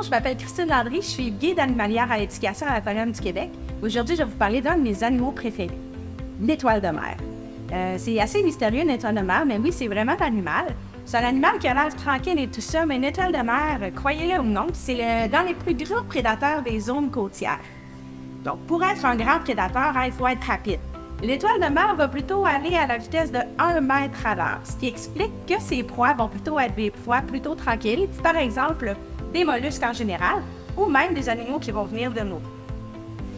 je m'appelle Christine Landry, je suis guide animalière à l'éducation à l'Aquarium du Québec. Aujourd'hui, je vais vous parler d'un de mes animaux préférés, l'étoile de mer. C'est assez mystérieux, une étoile de mer, mais oui, c'est vraiment un animal. C'est un animal qui a l'air tranquille et tout ça, mais une étoile de mer, croyez-le ou non, c'est dans les plus grands prédateurs des zones côtières. Donc, pour être un grand prédateur, il faut être rapide. L'étoile de mer va plutôt aller à la vitesse de 1 mètre à l'heure, ce qui explique que ses proies vont plutôt être des proies plutôt tranquilles, par exemple des mollusques en général, ou même des animaux qui vont venir de l'eau.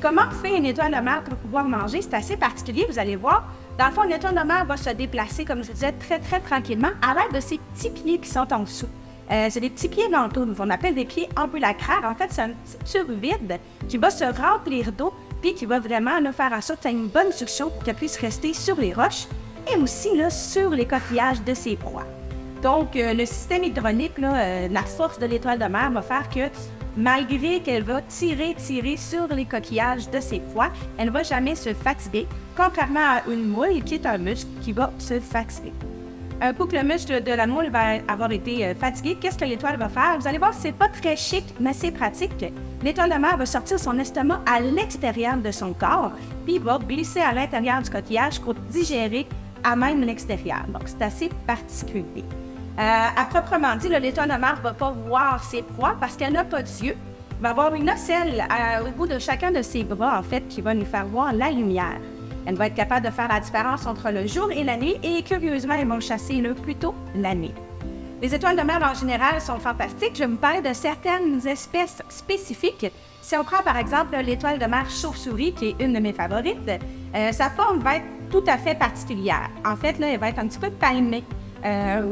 Comment fait une étoile de mer pour pouvoir manger? C'est assez particulier, vous allez voir. Dans le fond, une étoile de mer va se déplacer, comme je disais, très, très tranquillement à l'aide de ses petits pieds qui sont en dessous. C'est des petits pieds ventaux, on appelle des pieds ambulacraires. En fait, c'est un petit tube vide qui va se remplir d'eau puis qui va vraiment là, faire en sorte que ça ait une bonne succion pour qu'elle puisse rester sur les roches et aussi là, sur les coquillages de ses proies. Donc, le système hydraulique, la force de l'étoile de mer va faire que malgré qu'elle va tirer sur les coquillages de ses proies, elle ne va jamais se fatiguer, contrairement à une moule qui est un muscle qui va se fatiguer. Un coup que le muscle de la moule va avoir été fatigué, qu'est-ce que l'étoile va faire? Vous allez voir, c'est pas très chic, mais c'est pratique. L'étoile de mer va sortir son estomac à l'extérieur de son corps, puis va glisser à l'intérieur du coquillage pour digérer à même l'extérieur. Donc, c'est assez particulier. À proprement dit, l'étoile de mer ne va pas voir ses proies parce qu'elle n'a pas d'yeux. Elle va avoir une ocelle au bout de chacun de ses bras, en fait, qui va nous faire voir la lumière. Elle va être capable de faire la différence entre le jour et la nuit et curieusement, elles vont chasser plutôt la nuit. Les étoiles de mer en général sont fantastiques. Je vais vous parler de certaines espèces spécifiques. Si on prend par exemple l'étoile de mer chauve-souris, qui est une de mes favorites, sa forme va être tout à fait particulière. En fait, là, elle va être un petit peu palmée,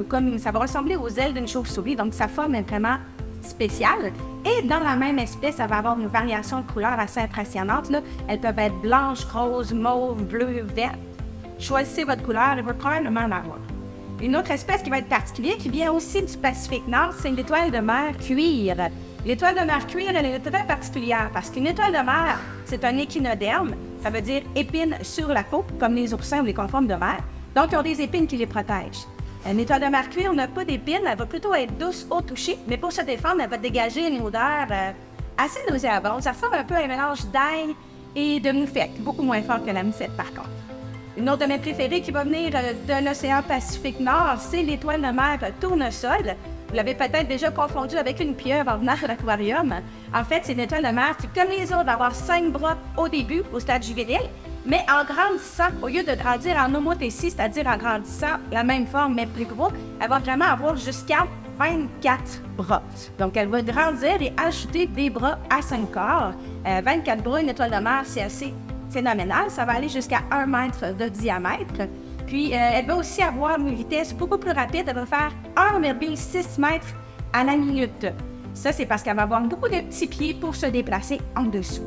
comme ça va ressembler aux ailes d'une chauve-souris, donc sa forme est vraiment spéciale. Et dans la même espèce, ça va avoir une variation de couleurs assez impressionnante. Là. Elles peuvent être blanches, roses, mauves, bleues, vertes. Choisissez votre couleur et votre probablement en avoir. Une autre espèce qui va être particulière, qui vient aussi du Pacifique Nord, c'est l'étoile de mer cuir. L'étoile de mer cuir, elle est très particulière parce qu'une étoile de mer, c'est un échinoderme, ça veut dire épines sur la peau, comme les oursins ou les conformes de mer. Donc, ils ont des épines qui les protègent. Une étoile de mer cuir n'a pas d'épines, elle va plutôt être douce au toucher, mais pour se défendre, elle va dégager une odeur assez nauséabonde. Ça ressemble un peu à un mélange d'ail et de moufette, beaucoup moins fort que la moufette par contre. Une autre de mes préférées qui va venir de l'océan Pacifique Nord, c'est l'étoile de mer tournesol. Vous l'avez peut-être déjà confondu avec une pieuvre en venant à l'aquarium. En fait, c'est une étoile de mer qui, comme les autres, va avoir 5 bras au début, au stade juvénile, mais en grandissant, au lieu de grandir en homothétie, c'est-à-dire en grandissant la même forme mais plus gros, elle va vraiment avoir jusqu'à 24 bras. Donc, elle va grandir et ajouter des bras à 5 corps. 24 bras, une étoile de mer, c'est assez phénoménal. Ça va aller jusqu'à 1 mètre de diamètre. Puis, elle va aussi avoir une vitesse beaucoup plus rapide. Elle va faire 1,6 mètres à la minute. Ça, c'est parce qu'elle va avoir beaucoup de petits pieds pour se déplacer en dessous.